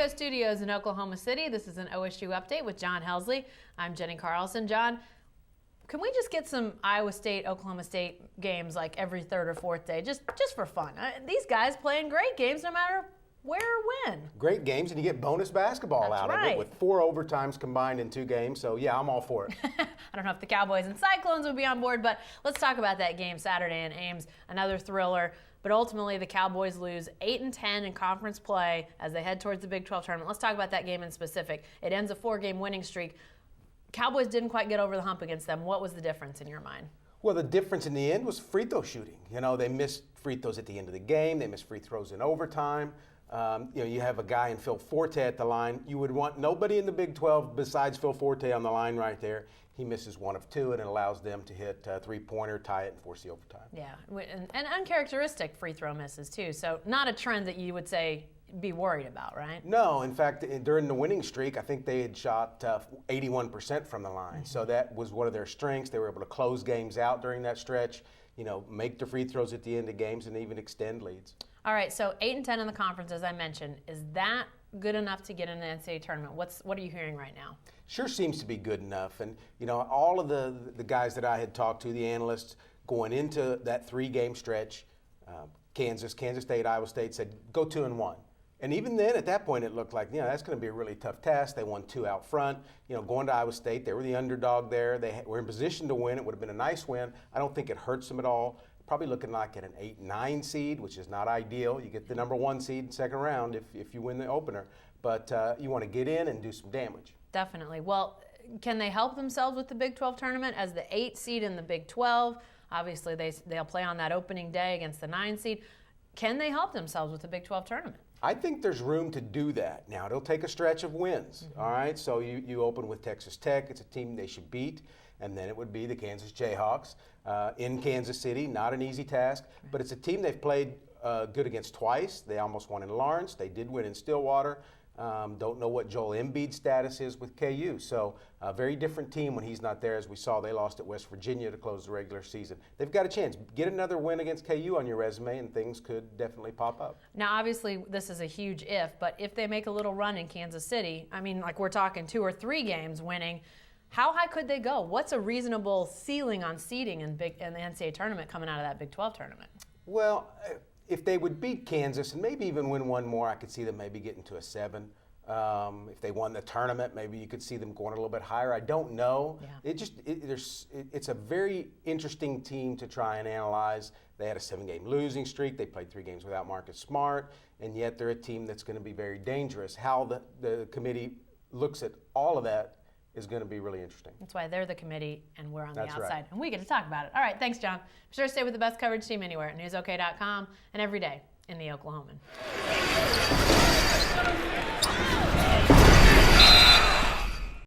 Bronco Studios in Oklahoma City. This is an OSU update with John Helsley. I'm Jenny Carlson. John, can we just get some Iowa State, Oklahoma State games like every third or fourth day, just for fun? These guys playing great games no matter where or when. Great games, and you get bonus basketball out of it with 4 overtimes combined in 2 games. So, yeah, I'm all for it. I don't know if the Cowboys and Cyclones would be on board, but let's talk about that game Saturday in Ames, another thriller. But ultimately, the Cowboys lose 8-10 in conference play as they head towards the Big 12 tournament. Let's talk about that game in specific. It ends a 4-game winning streak. Cowboys didn't quite get over the hump against them. What was the difference in your mind? Well, the difference in the end was free throw shooting. You know, they missed free throws at the end of the game. They missed free throws in overtime. You have a guy in Phil Forte at the line. You would want nobody in the Big 12 besides Phil Forte on the line right there. He misses 1 of 2, and it allows them to hit a 3-pointer, tie it, and force the overtime. Yeah, and uncharacteristic free throw misses too. So not a trend that you would say be worried about, right? No, in fact, during the winning streak, I think they had shot 81% from the line. Mm-hmm. So that was one of their strengths. They were able to close games out during that stretch, you know, make the free throws at the end of games, and even extend leads. All right, so 8-10 in the conference, as I mentioned. Is that good enough to get in the NCAA tournament? What are you hearing right now? Sure seems to be good enough. And, you know, all of the guys that I had talked to, the analysts, going into that 3-game stretch, Kansas State, Iowa State, said, go 2-1. And even then, at that point, it looked like, you know, that's going to be a really tough test. They won 2 out front. You know, going to Iowa State, they were the underdog there. They were in position to win. It would have been a nice win. I don't think it hurts them at all. Probably looking like at an 8-9 seed, which is not ideal. You get the number 1 seed in second round if you win the opener. But you want to get in and do some damage. Definitely. Well, can they help themselves with the Big 12 tournament as the 8 seed in the Big 12? Obviously, they'll play on that opening day against the 9 seed. Can they help themselves with the Big 12 tournament? I think there's room to do that. Now, it'll take a stretch of wins, all right? So you open with Texas Tech. It's a team they should beat. And then it would be the Kansas Jayhawks in Kansas City. Not an easy task, but it's a team they've played good against twice. They almost won in Lawrence. They did win in Stillwater. Don't know what Joel Embiid's status is with KU. So a very different team when he's not there. As we saw, they lost at West Virginia to close the regular season. They've got a chance. Get another win against KU on your resume, and things could definitely pop up. Now, obviously, this is a huge if, but if they make a little run in Kansas City, I mean, like we're talking 2 or 3 games winning, how high could they go? What's a reasonable ceiling on seeding in the NCAA tournament coming out of that Big 12 tournament? Well, if they would beat Kansas and maybe even win 1 more, I could see them maybe getting to a 7. If they won the tournament, maybe you could see them going a little bit higher. I don't know. Yeah. It's a very interesting team to try and analyze. They had a 7-game losing streak. They played 3 games without Marcus Smart, and yet they're a team that's going to be very dangerous. How the committee looks at all of that is going to be really interesting. That's why they're the committee and we're on the outside. Right. And we get to talk about it. All right, thanks, John. Be sure to stay with the best coverage team anywhere at newsok.com and every day in the Oklahoman.